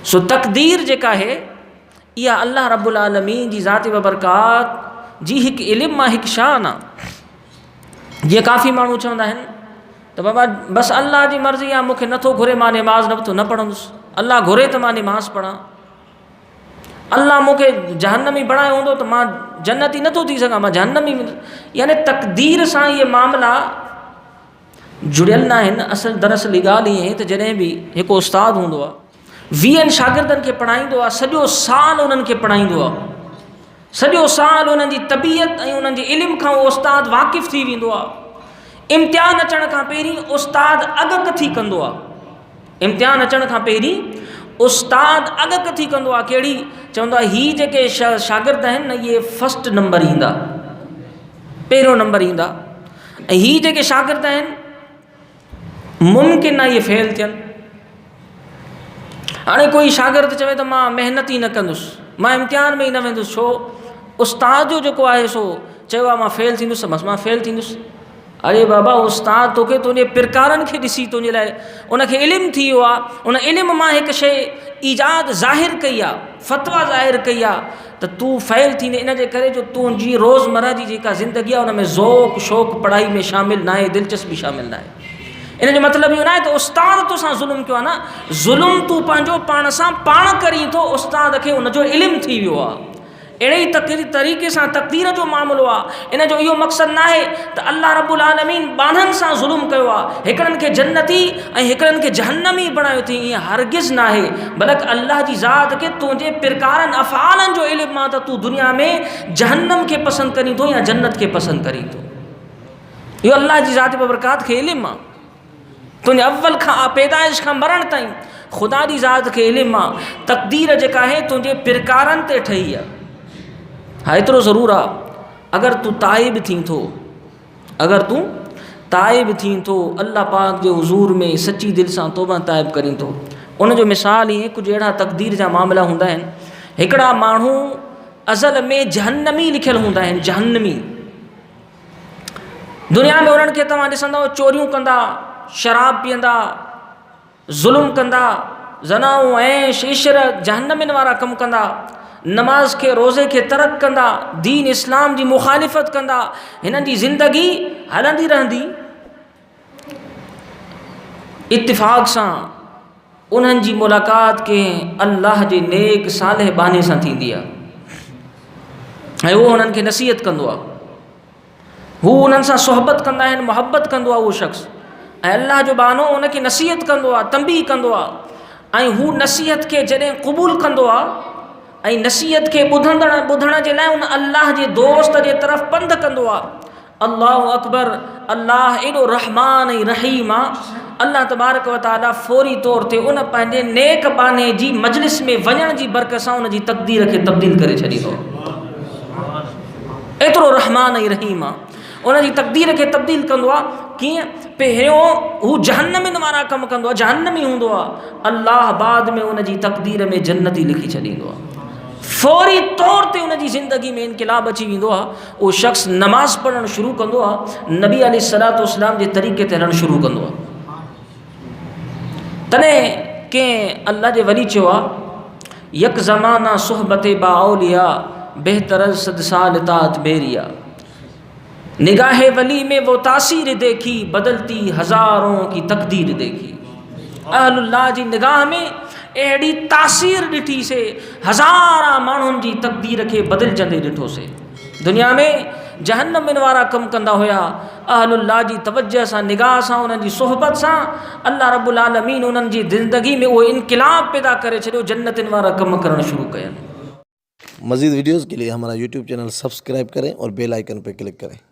सो तक़दीर जेका है इहा अल्लाह रब्बुल आलमीन जी ज़ात बबरकात जी हिकु इल्मु मां हिकु शान आहे। जीअं काफ़ी माण्हू चवंदा आहिनि त बाबा बसि अल्लाह जी मर्ज़ी आहे, मूंखे नथो घुरे मां निमाज़ न पढ़ंदुसि, अल्लाह घुरे त मां निमाज़ पढ़ां, अल्लाह मूंखे जहन्नमी बणायो हूंदो त मां जन्नती नथो थी सघां, मां जहन्नमी। यानी तक़दीर सां इहे मामला जुड़ियल न आहिनि। असल दरअसल ही ॻाल्हि ईअं त जॾहिं बि हिकु उस्तादु हूंदो आहे 20 शागिर्दनि खे पढ़ाईंदो आहे, सॼो साल उन्हनि खे पढ़ाईंदो आहे, सॼो साल उन्हनि जी तबियत ऐं उन्हनि जे इल्म खां उहो उस्तादु वाक़िफ़ु थी वेंदो आहे। इम्तिहान अचण खां पहिरीं उस्तादु अॻकथी कंदो आहे, इम्तिहान अचण खां पहिरीं उस्तादु अॻकथी कंदो आहे। कहिड़ी? चवंदो आहे हीअ जेके शागिर्द आहिनि न इहे फस्ट नंबर ईंदा, पहिरियों नंबर ईंदा, ऐं हीअ जेके शागिर्द आहिनि मुमकिन आहे इहे फेल थियनि। हाणे कोई शागिर्द चवे त मां महिनत ई न कंदुसि, मां इम्तिहान में ई न वेंदुसि, छो? उस्ताद जो जेको आहे सो चयो आहे मां फेल थींदुसि, बसि मां फेल थींदुसि। अरे बाबा उस्ताद तोखे तुंहिंजे प्रकारनि खे ॾिसी तुंहिंजे लाइ उनखे इल्मु थी वियो आहे, उन इल्म मां हिकु शइ ईजाद ज़ाहिर कई आहे, फतवा ज़ाहिर कई आहे त तूं फेल थींदे, इन जे करे जो तुंहिंजी रोज़मर्रा जी जेका ज़िंदगी आहे उन में ज़ौक़ शौक़ु पढ़ाई में शामिलु न आहे, दिलचस्पी शामिलु न आहे। इन जो मतिलबु इहो न आहे त उस्ताद तोसां ज़ुल्म कयो आहे, न, ज़ुल्म तूं पंहिंजो पाण सां पाण करीं थो, उस्ताद खे उनजो इल्मु थी वियो आहे। अहिड़े ई तरीक़े सां तक़दीर जो मामिलो आहे। इन जो इहो मक़सदु न आहे त अल्लाह रब्बुल आलमीन ॿारनि सां ज़ुल्म कयो आहे, हिकिड़नि खे जन्नती ऐं हिकिड़नि खे जहन्नमी बणायो अथई, ईअं हरगिज़ न आहे। बल्कि अल्लाह जी ज़ात खे तुंहिंजे प्रकारनि अफ़आलनि जो इल्मु आहे त तूं दुनिया में जहन्नम खे पसंदि करीं थो या जन्नत खे पसंदि करीं थो। इहो अल्लाह जी ज़ात बबरकात खे इल्मु आहे। तुंहिंजे अव्वल खां पैदाइश खां मरण ताईं ख़ुदा जी ज़ात खे इल्मु आहे। तक़दीर जेका आहे तुंहिंजे प्रकारनि ते ठही आहे। हा एतिरो ज़रूरु आहे, अगरि तूं ताइब थी थो, अगरि तूं ताइब थी थो, अल्लाह पाक जे हुज़ूर में सची दिलि सां तौबा ताइब करीं थो, उनजो मिसाल ईअं कुझु अहिड़ा तक़दीर जा मामला हूंदा आहिनि। हिकिड़ा माण्हू अज़ल में जहन्नमी लिखियल हूंदा आहिनि, जहन्नमी। दुनिया में उन्हनि खे तव्हां ॾिसंदव चोरियूं कंदा, शराब पीअंदा, ज़ुल्म कंदा, ज़नाऊं ऐश इशरत जहन्नमिन वारा कमु कंदा, नमाज खे रोज़े खे तर्क कंदा, दीन इस्लाम जी मुखालिफ़त कंदा, हिननि जी ज़िंदगी हलंदी रहंदी। इत्तिफ़ाक़ सां उन्हनि जी मुलाक़ात के अल्लाह जे नेक सालेह बाने सां थींदी आहे ऐं उहो उन्हनि खे नसीहत कंदो आहे, हू उन्हनि सां सोहबत कंदा आहिनि, मुहबत कंदो आहे उहो शख़्स, ऐं अल्लाह जो बानो उनखे नसीहत कंदो आहे, तंबीह कंदो आहे, ऐं हू नसीहत खे जॾहिं क़बूल कंदो आहे ऐं नसीहत खे ॿुधण जे लाइ उन अल्लाह जे दोस्त जे तरफ़ पंध कंदो आहे। अल्लाहु अकबर, अल्लाह एॾो रहमान ऐं रहीम आहे। अल्लाह तबारक व तआला फौरी तौर ते उन पंहिंजे नेक बाने जी मजलिस में वञण जी बरकत सां उन जी तक़दीर खे तब्दील करे छॾींदो। एतिरो रहमान ऐं रहीम आहे, उन जी तक़दीर खे तब्दील कंदो आहे। कीअं? पहिरियों हू जहन्नमिन वारा कमु कंदो आहे, जहन्नमी हूंदो आहे, अल्लाह बाद में उन जी तक़दीर में जन्नती लिखी छॾींदो आहे। फौरी तौर ते उन जी ज़िंदगी में इनक़िलाब अची वेंदो आहे। उहो शख़्स नमाज़ पढ़णु शुरू कंदो आहे, नबी अलैहिस्सलातु वस्सलाम जे तरीक़े ते हलणु शुरू कंदो आहे। तॾहिं कंहिं अल्लाह जे वली चयो आहे, यक ज़माना सुहबत बाओलिया बेहतर सद साल तात बेरिया, निगाह वली में वो तासीर देखी बदलती हज़ारों की तकदीर देखी। अहलुल्लाह जी निगाह में अहिड़ी तासीर ॾिठी से हज़ारा माण्हुनि जी तक़दीर खे बदिलजंदे ॾिठोसीं। दुनिया में जहन्नमिन वारा कमु कंदा हुया, अहलुल्लाह जी तवज्जो सां, निगाह सां, उन्हनि जी सोहबत सां अल्लाह रब्बुल आलमीन उन्हनि जी ज़िंदगी में उहो इनक़िलाब पैदा करे छॾियो, जन्नतिन वारा कमु करणु शुरू कयनि। मज़ीद वीडियोज़ के लिए हमारा यूट्यूब चैनल सब्सक्राइब करें और बेल आइकन पर क्लिक करें।